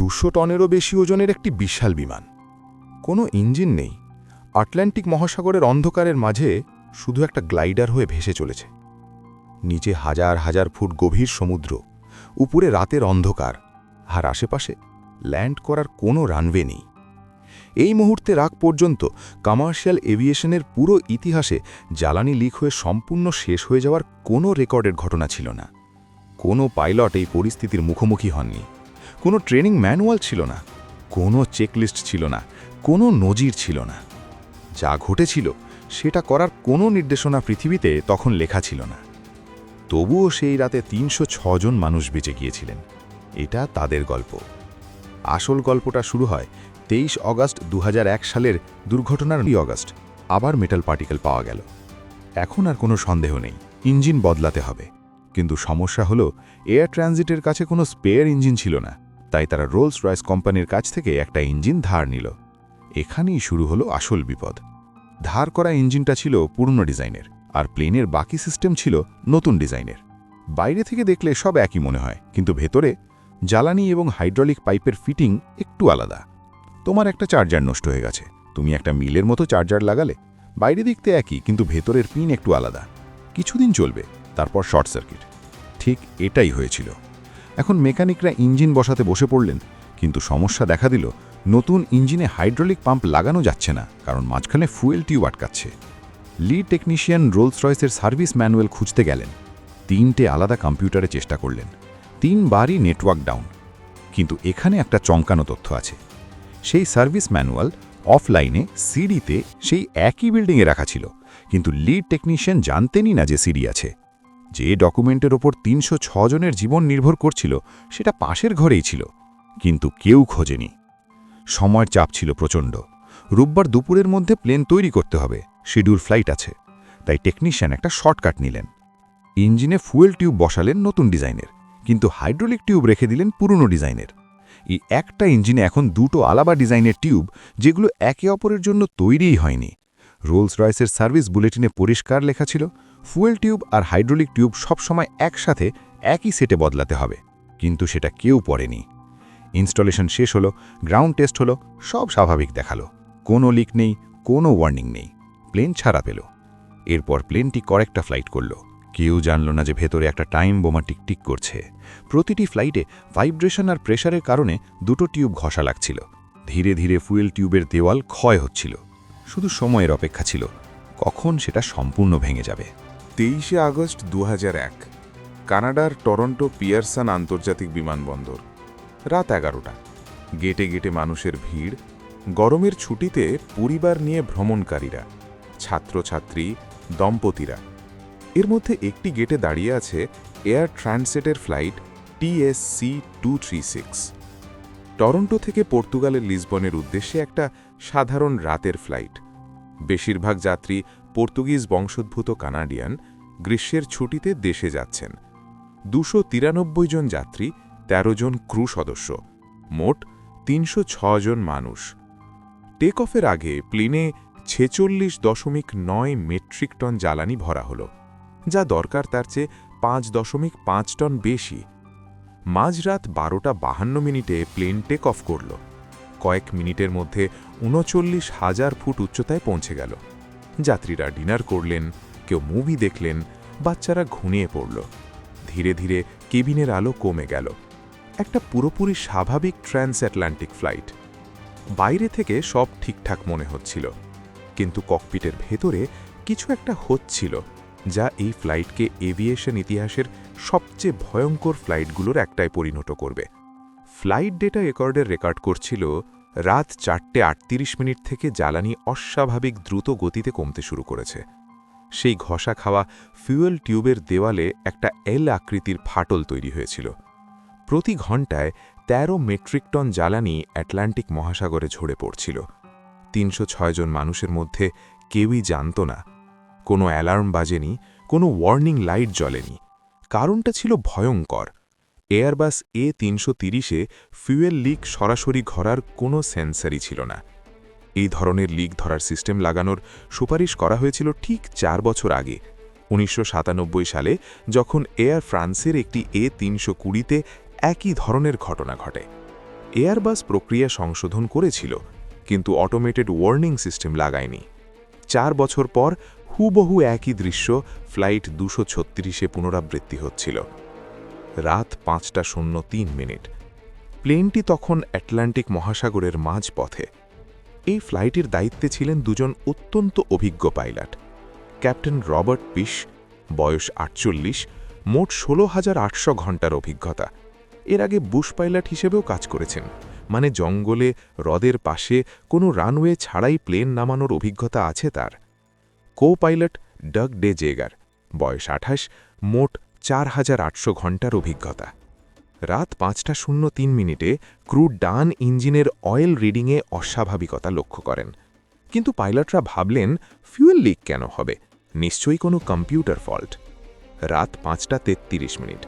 200 টনেরও বেশি ওজনের একটি বিশাল বিমান। কোনো ইঞ্জিন নেই, আটলান্টিক মহাসাগরের অন্ধকারের মাঝে শুধু একটা গ্লাইডার হয়ে ভেসে চলেছে। নিচে হাজার হাজার ফুট গভীর সমুদ্র, উপরে রাতের অন্ধকার, আর আশেপাশে ল্যান্ড করার কোনো রানওয়ে নেই। এই মুহূর্তে রাগ পর্যন্ত কমার্শিয়াল এভিয়েশনের পুরো ইতিহাসে জ্বালানি লিক হয়ে সম্পূর্ণ শেষ হয়ে যাওয়ার কোনো রেকর্ডের ঘটনা ছিল না। কোনো পাইলট এই পরিস্থিতির মুখোমুখি হননি। কোনো ট্রেনিং ম্যানুয়াল ছিল না, কোনো চেকলিস্ট ছিল না, কোনো নজির ছিল না। যা ঘটেছিল সেটা করার কোনো নির্দেশনা পৃথিবীতে তখন লেখা ছিল না। তবুও সেই রাতে ৩০৬ জন মানুষ বেঁচে গিয়েছিলেন। এটা তাদের গল্প। আসল গল্পটা শুরু হয় ২৩ অগাস্ট ২০০১ সালের দুর্ঘটনার অগাস্ট। আবার মেটাল পার্টিকেল পাওয়া গেল। এখন আর কোনো সন্দেহ নেই, ইঞ্জিন বদলাতে হবে। কিন্তু সমস্যা হলো এয়ার ট্রানজিটের কাছে কোনো স্পেয়ার ইঞ্জিন ছিল না। তাই তারা রোলস রয়েস কোম্পানির কাছ থেকে একটা ইঞ্জিন ধার নিল। এখানেই শুরু হলো আসল বিপদ। ধার করা ইঞ্জিনটা ছিল পুরনো ডিজাইনের, আর প্লেনের বাকি সিস্টেম ছিল নতুন ডিজাইনের। বাইরে থেকে দেখলে সব একই মনে হয়, কিন্তু ভেতরে জ্বালানি এবং হাইড্রোলিক পাইপের ফিটিং একটু আলাদা। তোমার একটা চার্জার নষ্ট হয়ে গেছে, তুমি একটা মিলের মতো চার্জার লাগালে, বাইরে দেখতে একই, কিন্তু ভেতরের পিন একটু আলাদা। কিছুদিন চলবে, তারপর শর্ট সার্কিট। ঠিক এটাই হয়েছিল। এখন মেকানিকরা ইঞ্জিন বসাতে বসে পড়লেন, কিন্তু সমস্যা দেখা দিল নতুন ইঞ্জিনে হাইড্রোলিক পাম্প লাগানো যাচ্ছে না, কারণ মাঝখানে ফুয়েল টিউব আটকাচ্ছে। লিড টেকনিশিয়ান রোলস রয়েসের সার্ভিস ম্যানুয়াল খুঁজতে গেলেন। ৩টে আলাদা কম্পিউটারে চেষ্টা করলেন, ৩বারই নেটওয়ার্ক ডাউন। কিন্তু এখানে একটা চমকানো তথ্য আছে। সেই সার্ভিস ম্যানুয়াল অফলাইনে সিডিতে সেই একই বিল্ডিংয়ে রাখা ছিল, কিন্তু লিড টেকনিশিয়ান জানতেনই না যে সিডি আছে। যে ডকুমেন্টের ওপর ৩০৬ জনের জীবন নির্ভর করছিল সেটা পাশের ঘরেই ছিল, কিন্তু কেউ খোঁজেনি। সময়ের চাপ ছিল প্রচণ্ড। রোববার দুপুরের মধ্যে প্লেন তৈরি করতে হবে, শিডিউল ফ্লাইট আছে। তাই টেকনিশিয়ান একটা শর্টকাট নিলেন। ইঞ্জিনে ফুয়েল টিউব বসালেন নতুন ডিজাইনের, কিন্তু হাইড্রোলিক টিউব রেখে দিলেন পুরনো ডিজাইনের। এই একটা ইঞ্জিনে এখন দুটো আলাদা ডিজাইনের টিউব, যেগুলো একে অপরের জন্য তৈরিই হয়নি। রোলস রয়েসের সার্ভিস বুলেটিনে পরিষ্কার লেখা ছিল, ফুয়েল টিউব আর হাইড্রোলিক টিউব সবসময় একসাথে একই সেটে বদলাতে হবে, কিন্তু সেটা কেউ পড়েনি। ইনস্টলেশন শেষ হলো, গ্রাউন্ড টেস্ট হলো, সব স্বাভাবিক দেখালো। কোনো লিক নেই, কোনো ওয়ার্নিং নেই। প্লেন ছাড়া পেল। এরপর প্লেনটি কয়েকটা ফ্লাইট করল। কেউ জানল না যে ভেতরে একটা টাইম বোমা টিকটিক করছে। প্রতিটি ফ্লাইটে ভাইব্রেশন আর প্রেশারের কারণে দুটো টিউব ঘষা লাগছিল। ধীরে ধীরে ফুয়েল টিউবের দেওয়াল ক্ষয় হচ্ছিল। শুধু সময়ের অপেক্ষা ছিল, কখন সেটা সম্পূর্ণ ভেঙে যাবে। 23 আগস্ট 2001, কানাডার টরন্টো পিয়ারসন আন্তর্জাতিক বিমানবন্দর। রাত 11টা। গেটে গেটে মানুষের ভিড়। গরমের ছুটিতে পরিবার নিয়ে ভ্রমণকারীরা, ছাত্রছাত্রী, দম্পতিরা। এর মধ্যে একটি গেটে দাঁড়িয়ে আছে এয়ার ট্রান্সেটের ফ্লাইট TSC-236। টরন্টো থেকে পর্তুগালের লিসবনের উদ্দেশ্যে একটা সাধারণ রাতের ফ্লাইট। বেশিরভাগ যাত্রী পর্তুগিজ বংশোদ্ভূত কানাডিয়ান, গ্রীষ্মের ছুটিতে দেশে যাচ্ছেন। 293 জন যাত্রী, 13 জন ক্রু সদস্য, মোট ৩০৬ জন মানুষ। টেক অফের আগে প্লেনে ৪৬.৯ মেট্রিক টন জ্বালানি ভরা হলো, যা দরকার তার চেয়ে ৫.৫ টন বেশি। মাঝরাত 12:52 প্লেন টেক অফ করল। কয়েক মিনিটের মধ্যে ৩৯,০০০ ফুট উচ্চতায় পৌঁছে গেল। যাত্রীরা ডিনার করলেন, কেউ মুভি দেখলেন, বাচ্চারা ঘুমিয়ে পড়ল। ধীরে ধীরে কেবিনের আলো কমে গেল। একটা পুরোপুরি স্বাভাবিক ট্রান্স আটলান্টিক ফ্লাইট। বাইরে থেকে সব ঠিকঠাক মনে হচ্ছিল, কিন্তু ককপিটের ভেতরে কিছু একটা হচ্ছিল, যা এই ফ্লাইটকে এভিয়েশন ইতিহাসের সবচেয়ে ভয়ঙ্কর ফ্লাইটগুলোর একটায় পরিণত করবে। ফ্লাইট ডেটা রেকর্ডের রেকর্ড করছিল রাত 4:38 থেকে জ্বালানি অস্বাভাবিক দ্রুত গতিতে কমতে শুরু করেছে। সেই ঘষা খাওয়া ফুয়েল টিউবের দেওয়ালে একটা এল আকৃতির ফাটল তৈরি হয়েছিল। প্রতি ঘণ্টায় ১৩ মেট্রিক টন জ্বালানি আটলান্টিক মহাসাগরে ঝরে পড়ছিল। ৩০৬ জন মানুষের মধ্যে কেউই জানত না। কোনো অ্যালার্ম বাজেনি, কোনো ওয়ার্নিং লাইট জ্বলেনি। কারণটা ছিল ভয়ঙ্কর। এয়ারবাস A330-এ ফুয়েল লিক সরাসরি ধরার কোনো সেন্সারই ছিল না। এই ধরনের লিক ধরার সিস্টেম লাগানোর সুপারিশ করা হয়েছিল ঠিক ৪ বছর আগে, ১৯৯৭ সালে, যখন এয়ার ফ্রান্সের একটি A320-তে একই ধরনের ঘটনা ঘটে। এয়ারবাস প্রক্রিয়া সংশোধন করেছিল, কিন্তু অটোমেটেড ওয়ার্নিং সিস্টেম লাগায়নি। 4 বছর পর হুবহু একই দৃশ্য ফ্লাইট 236-এ পুনরাবৃত্তি হচ্ছিল। রাত 5:03। প্লেনটি তখন আটলান্টিক মহাসাগরের মাঝপথে। এই ফ্লাইটের দায়িত্বে ছিলেন দুজন অত্যন্ত অভিজ্ঞ পাইলট। ক্যাপ্টেন রবার্ট পিশ, বয়স 48, মোট 16,800 ঘণ্টার অভিজ্ঞতা। এর আগে বুশ পাইলট হিসেবেও কাজ করেছেন, মানে জঙ্গলে, হ্রদের পাশে কোনো রানওয়ে ছাড়াই প্লেন নামানোর অভিজ্ঞতা আছে তার। কো পাইলট ডাগ ডে জেগার, বয়স 28, মোট 4,800 ঘণ্টার অভিজ্ঞতা। রাত 5:03 ক্রু ডান ইঞ্জিনের অয়েল রিডিংয়ে অস্বাভাবিকতা লক্ষ্য করেন। কিন্তু পাইলটরা ভাবলেন, ফিউয়েল লিক কেন হবে? নিশ্চয়ই কোনো কম্পিউটার ফল্ট। রাত 5:33।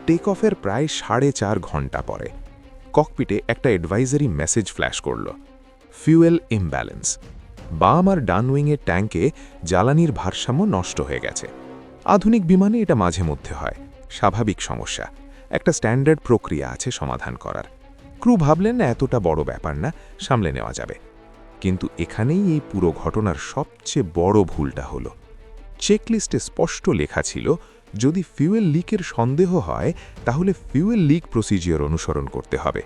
টেক অফের প্রায় 4.5 ঘণ্টা পরে ককপিটে একটা অ্যাডভাইজারি মেসেজ ফ্ল্যাশ করল, ফিউয়েল ইমব্যালেন্স। বাম আর ডান উইংয়ের ট্যাঙ্কে জ্বালানির ভারসাম্য নষ্ট হয়ে গেছে। আধুনিক বিমানে এটা মাঝে মধ্যে হয়, স্বাভাবিক সমস্যা, একটা স্ট্যান্ডার্ড প্রক্রিয়া আছে সমাধান করার। ক্রু ভাবলেন না এতটা বড় ব্যাপার না, সামলে নেওয়া যাবে। কিন্তু এখানেই এই পুরো ঘটনার সবচেয়ে বড় ভুলটা হলো। চেকলিস্টে স্পষ্ট লেখা ছিল, যদি ফিউয়েল লিকের সন্দেহ হয় তাহলে ফিউয়েল লিক প্রসিজিওর অনুসরণ করতে হবে,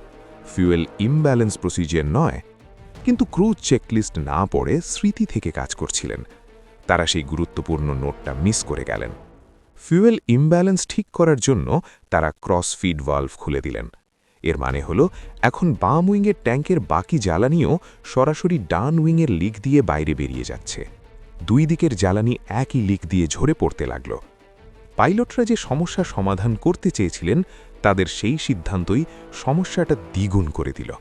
ফিউয়েল ইমব্যালেন্স প্রসিজিওর নয়। কিন্তু ক্রু চেকলিস্ট না পড়ে স্মৃতি থেকে কাজ করছিলেন। তারা সেই গুরুত্বপূর্ণ নোটটা মিস করে গেলেন। ফিউয়েল ইমব্যালেন্স ঠিক করার জন্য তারা ক্রস ফিড ভালভ খুলে দিলেন। এর মানে হলো এখন বাম উইংয়ের ট্যাঙ্কের বাকি জ্বালানিও সরাসরি ডান উইংয়ের লিক দিয়ে বাইরে বেরিয়ে যাচ্ছে। দুই দিকের জ্বালানি একই লিক দিয়ে ঝরে পড়তে লাগল। পাইলটরা যে সমস্যা সমাধান করতে চেয়েছিলেন, তাদের সেই সিদ্ধান্তই সমস্যাটা দ্বিগুণ করে দিল।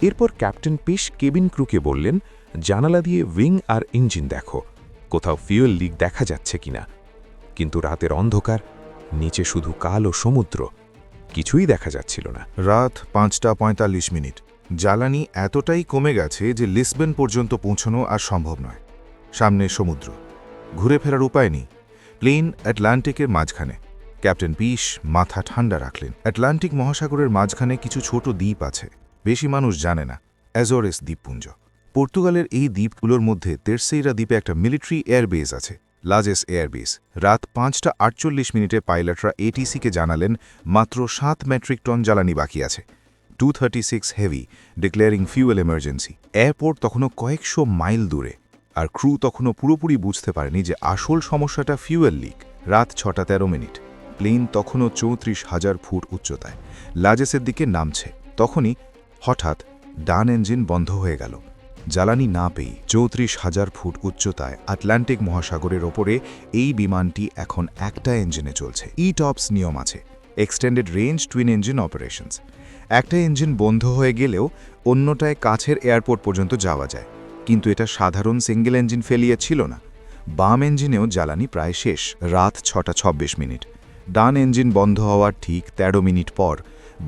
এরপর ক্যাপ্টেন পিশ কেবিন ক্রুকে বললেন, জানালা দিয়ে উইং আর ইঞ্জিন দেখো, কোথাও ফিউয়েল লিক দেখা যাচ্ছে কিনা। কিন্তু রাতের অন্ধকার, নিচে শুধু কালো সমুদ্র, কিছুই দেখা যাচ্ছিল না। রাত 5:45। জ্বালানি এতটাই কমে গেছে যে লিসবন পর্যন্ত পৌঁছানো আর সম্ভব নয়। সামনে সমুদ্র, ঘুরে ফেরার উপায় নেই। প্লেন আটলান্টিকের মাঝখানে। ক্যাপ্টেন পিশ মাথা ঠান্ডা রাখলেন। আটলান্টিক মহাসাগরের মাঝখানে কিছু ছোট দ্বীপ আছে, বেশি মানুষ জানে না, অ্যাজোরেস দ্বীপপুঞ্জ। পর্তুগালের এই দ্বীপগুলোর মধ্যে তেরসেইরা দ্বীপে একটা মিলিটারি এয়ারবেস আছে, লাজেস এয়ারবেস। রাত 5:48 পাইলটরা এটিসিকে জানালেন মাত্র 7 মেট্রিক টন জ্বালানি বাকি আছে। 236 heavy, declaring fuel emergency. Airport তখনও কয়েকশো মাইল দূরে, আর ক্রু তখনও পুরোপুরি বুঝতে পারেনি যে আসল সমস্যাটা ফিউয়েল লিক। রাত 6:13। প্লেন তখনও 34,000 ফুট উচ্চতায় লাজেসের দিকে নামছে। তখনই হঠাৎ ডান ইঞ্জিন বন্ধ হয়ে গেল। জ্বালানি না পেয়ে 34,000 ফুট উচ্চতায় আটলান্টিক মহাসাগরের ওপরে এই বিমানটি এখন একটা ইঞ্জিনে চলছে। ইটপস নিয়ম আছে, extended range twin engine operations. একটা ইঞ্জিন বন্ধ হয়ে গেলেও অন্যটায় কাছের এয়ারপোর্ট পর্যন্ত যাওয়া যায়, কিন্তু এটা সাধারণ সিঙ্গেল ইঞ্জিন ফেলিয়ার ছিল না। বাম ইঞ্জিনেও জ্বালানি প্রায় শেষ। রাত 6:26। ডান ইঞ্জিন বন্ধ হওয়ার ঠিক 13 মিনিট পর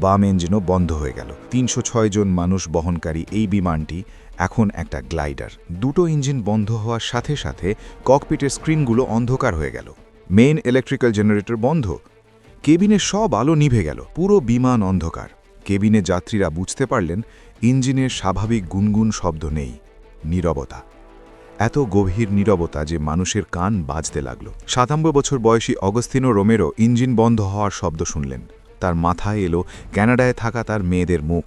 বাম ইঞ্জিনও বন্ধ হয়ে গেল। 306 জন মানুষ বহনকারী এই বিমানটি এখন একটা গ্লাইডার। দুটো ইঞ্জিন বন্ধ হওয়ার সাথে সাথে ককপিটের স্ক্রিনগুলো অন্ধকার হয়ে গেল। মেইন ইলেকট্রিক্যাল জেনারেটর বন্ধ। কেবিনের সব আলো নিভে গেল, পুরো বিমান অন্ধকার। কেবিনে যাত্রীরা বুঝতে পারলেন ইঞ্জিনের স্বাভাবিক গুনগুন শব্দ নেই, নীরবতা। এত গভীর নীরবতা যে মানুষের কান বাজতে লাগল। 97 বছর বয়সী অগস্তিনো রোমেরো ইঞ্জিন বন্ধ হওয়ার শব্দ শুনলেন। তার মাথায় এলো ক্যানাডায় থাকা তার মেয়েদের মুখ।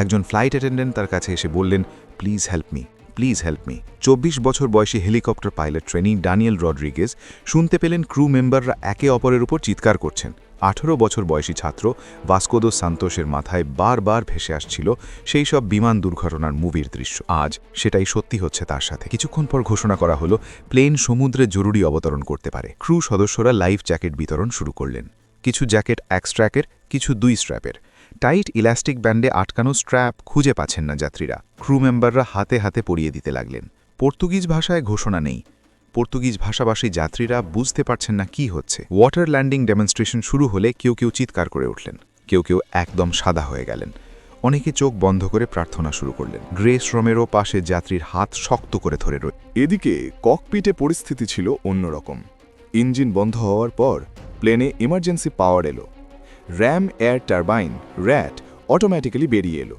একজন ফ্লাইট অ্যাটেন্ডেন্ট তার কাছে এসে বললেন, please help me, please help me. 24 বছর বয়সী helicopter pilot trainee Daniel Rodriguez শুনতে পেলেন ক্রু মেম্বাররা একে অপরের উপর চিৎকার করছেন। 18 বছর বয়সী ছাত্র ভাস্কো দো সান্তোসের মাথায় বারবার ভেসে আসছিল সেই সব বিমান দুর্ঘটনার মুভির দৃশ্য। আজ সেটাই সত্যি হচ্ছে তার সাথে। কিছুক্ষণ পর ঘোষণা করা হলো প্লেন সমুদ্রে জরুরি অবতরণ করতে পারে। ক্রু সদস্যরা লাইফ জ্যাকেট বিতরণ শুরু করলেন। কিছু জ্যাকেট 1 স্ট্র্যাপের, কিছু 2 স্ট্র্যাপের। টাইট ইলাস্টিক ব্যান্ডে আটকানো স্ট্র্যাপ খুঁজে পাচ্ছেন না যাত্রীরা। ক্রু মেম্বাররা হাতে হাতে পরিয়ে দিতে লাগলেন। পর্তুগিজ ভাষায় ঘোষণা নেই। পর্তুগিজ ভাষাভাষী যাত্রীরা বুঝতে পারছেন না কি হচ্ছে। ওয়াটার ল্যান্ডিং ডেমনস্ট্রেশন শুরু হলে কেউ কেউ চিৎকার করে উঠলেন, কেউ কেউ একদম সাদা হয়ে গেলেন। অনেকে চোখ বন্ধ করে প্রার্থনা শুরু করলেন। গ্রেস রোমেরো পাশে যাত্রীর হাত শক্ত করে ধরে রইল। এদিকে ককপিটে পরিস্থিতি ছিল অন্যরকম। ইঞ্জিন বন্ধ হওয়ার পর প্লেনে ইমার্জেন্সি পাওয়ার এলো। RAM air turbine rat automatically বেরিয়ে এলো।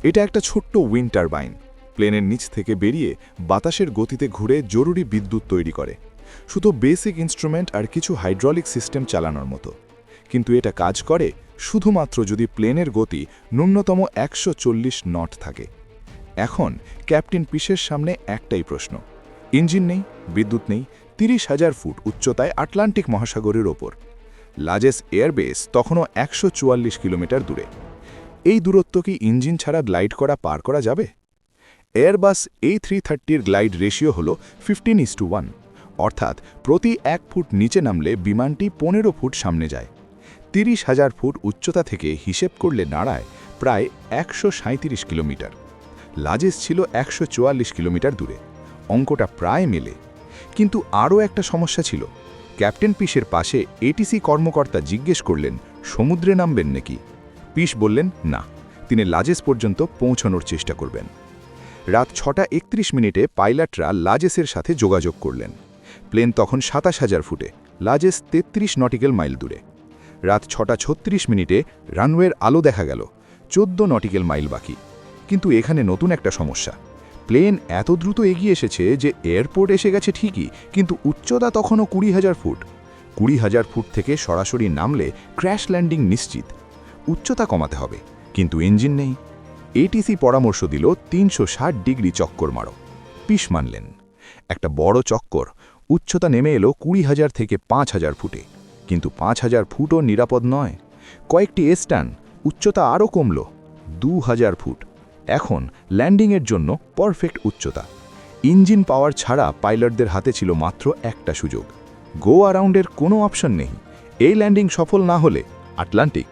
এটা একটা ছোট্ট উইন্ড টারবাইন, প্লেনের নিচ থেকে বেরিয়ে বাতাসের গতিতে ঘুরে জরুরি বিদ্যুৎ তৈরি করে, শুধু বেসিক ইনস্ট্রুমেন্ট আর কিছু হাইড্রোলিক সিস্টেম চালানোর মতো। কিন্তু এটা কাজ করে শুধুমাত্র যদি প্লেনের গতি ন্যূনতম 140 নট থাকে। এখন ক্যাপ্টেন পিশের সামনে একটাই প্রশ্ন, ইঞ্জিন নেই, বিদ্যুৎ নেই, 30,000 ফুট উচ্চতায় আটলান্টিক মহাসাগরের ওপর। লাজেস এয়ারবেস তখনও 144 কিলোমিটার দূরে। এই দূরত্ব কি ইঞ্জিন ছাড়া গ্লাইড পার করা যাবে? এয়ারবাস A330-র গ্লাইড রেশিও হল 15:1, অর্থাৎ প্রতি 1 ফুট নিচে নামলে বিমানটি 15 ফুট সামনে যায়। 30,000 ফুট উচ্চতা থেকে হিসেব করলে দাঁড়ায় প্রায় 137 কিলোমিটার। লাজেস ছিল 144 কিলোমিটার দূরে। অঙ্কটা প্রায় মেলে। কিন্তু আরও একটা সমস্যা ছিল। ক্যাপ্টেন পিশের পাশে এটিসি কর্মকর্তা জিজ্ঞেস করলেন, সমুদ্রে নামবেন নাকি? পিশ বললেন না, তিনি লাজেস পর্যন্ত পৌঁছানোর চেষ্টা করবেন। রাত 6:31 পাইলটরা লাজেসের সাথে যোগাযোগ করলেন। প্লেন তখন 27,000 ফুটে, লাজেস 33 নটিক্যাল মাইল দূরে। রাত 6:36 রানওয়ের আলো দেখা গেল, 14 নটিক্যাল মাইল বাকি। কিন্তু এখানে নতুন একটা সমস্যা। প্লেন এত দ্রুত এগিয়ে এসেছে যে এয়ারপোর্ট এসে গেছে ঠিকই, কিন্তু উচ্চতা তখনও 20,000 ফুট। 20,000 ফুট থেকে সরাসরি নামলে ক্র্যাশ ল্যান্ডিং নিশ্চিত। উচ্চতা কমাতে হবে, কিন্তু ইঞ্জিন নেই। এটিসি পরামর্শ দিল 360 ডিগ্রি চক্কর মারো। পিশ মানলেন। একটা বড় চক্কর, উচ্চতা নেমে এলো 20,000 থেকে 5,000 ফুটে। কিন্তু 5,000 ফুটও নিরাপদ নয়। কয়েকটি স্টান, উচ্চতা আরও কমল, 2,000 ফুট। এখন ল্যান্ডিংয়ের জন্য পারফেক্ট উচ্চতা। ইঞ্জিন পাওয়ার ছাড়া পাইলটদের হাতে ছিল মাত্র একটা সুযোগ। গো অ্যারাউন্ডের কোনো অপশন নেই। এই ল্যান্ডিং সফল না হলে আটলান্টিক।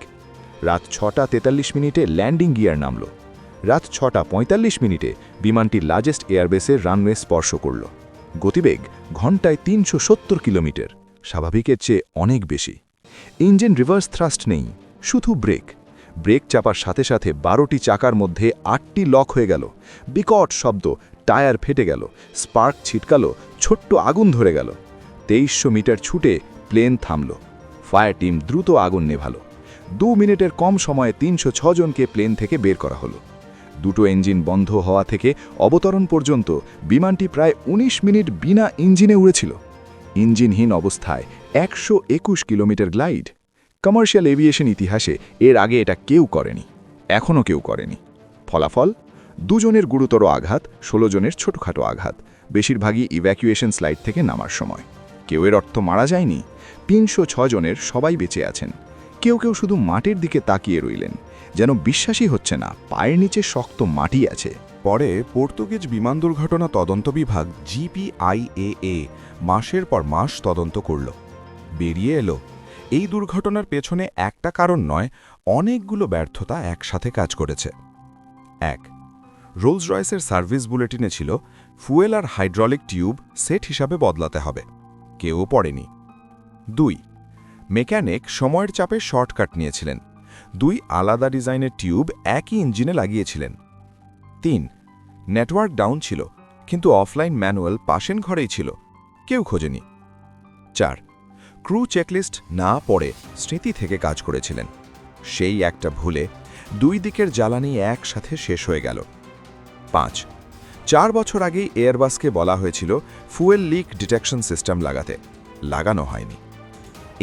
রাত 6:43 ল্যান্ডিং গিয়ার নামল। রাত 6:45 বিমানটি লার্জেস্ট এয়ারবেসের রানওয়ে স্পর্শ করল। গতিবেগ ঘন্টায় 370 কিলোমিটার, স্বাভাবিকের চেয়ে অনেক বেশি। ইঞ্জিন রিভার্স থ্রাস্ট নেই, শুধু ব্রেক। ব্রেক চাপার সাথে সাথে 12টি চাকার মধ্যে 8টি লক হয়ে গেল। বিকট শব্দ, টায়ার ফেটে গেল, স্পার্ক ছিটকালো, ছোট্ট আগুন ধরে গেল। 2300 মিটার ছুটে প্লেন থামল। ফায়ার টিম দ্রুত আগুন নেভালো। 2 মিনিটের কম সময়ে 306 জনকে প্লেন থেকে বের করা হলো। দুটো ইঞ্জিন বন্ধ হওয়া থেকে অবতরণ পর্যন্ত বিমানটি প্রায় 19 মিনিট বিনা ইঞ্জিনে উড়েছিল। ইঞ্জিনহীন অবস্থায় 121 কিলোমিটার গ্লাইড। কমার্শিয়াল এভিয়েশন ইতিহাসে এর আগে এটা কেউ করেনি, এখনও কেউ করেনি। ফলাফল, 2 জনের গুরুতর আঘাত, 16 জনের ছোটখাটো আঘাত, বেশিরভাগই ইভ্যাকুয়েশন স্লাইড থেকে নামার সময়। কেউ এর অর্থ মারা যায়নি। 306 জনের সবাই বেঁচে আছেন। কেউ কেউ শুধু মাটির দিকে তাকিয়ে রইলেন, যেন বিশ্বাসই হচ্ছে না পায়ের নিচে শক্ত মাটি আছে। পরে পর্তুগিজ বিমান দুর্ঘটনা তদন্ত বিভাগ GPIAA মাসের পর মাস তদন্ত করল। বেরিয়ে এলো, এই দুর্ঘটনার পেছনে একটা কারণ নয়, অনেকগুলো ব্যর্থতা একসাথে কাজ করেছে। 1. রোলস রয়েসের সার্ভিস বুলেটিনে ছিল ফুয়েল আর হাইড্রোলিক টিউব সেট হিসাবে বদলাতে হবে, কেউ পড়েনি। 2. মেকানিক সময়ের চাপে শর্টকাট নিয়েছিলেন, 2 আলাদা ডিজাইনের টিউব একই ইঞ্জিনে লাগিয়েছিলেন। 3. নেটওয়ার্ক ডাউন ছিল, কিন্তু অফলাইন ম্যানুয়াল পাশের ঘরেই ছিল, কেউ খোঁজেনি। 4. ক্রু চেকলিস্ট না পড়ে স্মৃতি থেকে কাজ করেছিলেন। সেই একটা ভুলে 2 দিকের জ্বালানি একসাথে শেষ হয়ে গেল। 5. 4 বছর আগেই এয়ারবাসকে বলা হয়েছিল ফুয়েল লিক ডিটেকশন সিস্টেম লাগানো হয়নি।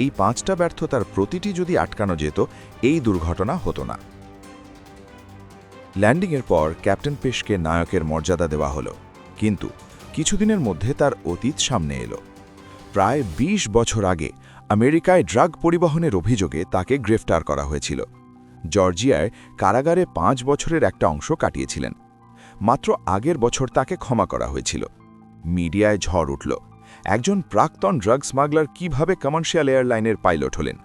এই 5টা ব্যর্থতার প্রতিটি যদি আটকানো যেত, এই দুর্ঘটনা হতো না। ল্যান্ডিংয়ের পর ক্যাপ্টেন পেশকে নায়কের মর্যাদা দেওয়া হলো, কিন্তু কিছুদিনের মধ্যে তার অতীত সামনে এলো। প্রায় 20 বছর আগে আমেরিকায় ড্রাগ পরিবহনের অভিযোগে তাকে গ্রেফতার করা হয়েছিল। জর্জিয়ায় কারাগারে 5 বছরের একটা অংশ কাটিয়েছিলেন। মাত্র আগের বছর তাকে ক্ষমা করা হয়েছিল। মিডিয়ায় ঝড় উঠল, একজন প্রাক্তন ড্রাগ স্মাগলার কিভাবে কমার্শিয়াল এয়ারলাইনের পাইলট হলেন।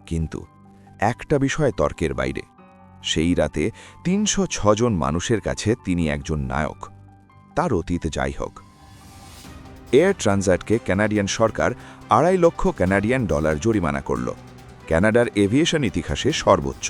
কিন্তু একটা বিষয় তর্কের বাইরে, সেই রাতে 306 জন মানুষের কাছে তিনি একজন নায়ক। তার অতীত যাই হোক, এয়ার ট্রানজাটকে কানাডিয়ান সরকার $2.5 লক্ষ কানাডিয়ান ডলার জরিমানা করল, কানাডার এভিয়েশন ইতিহাসে সর্বোচ্চ।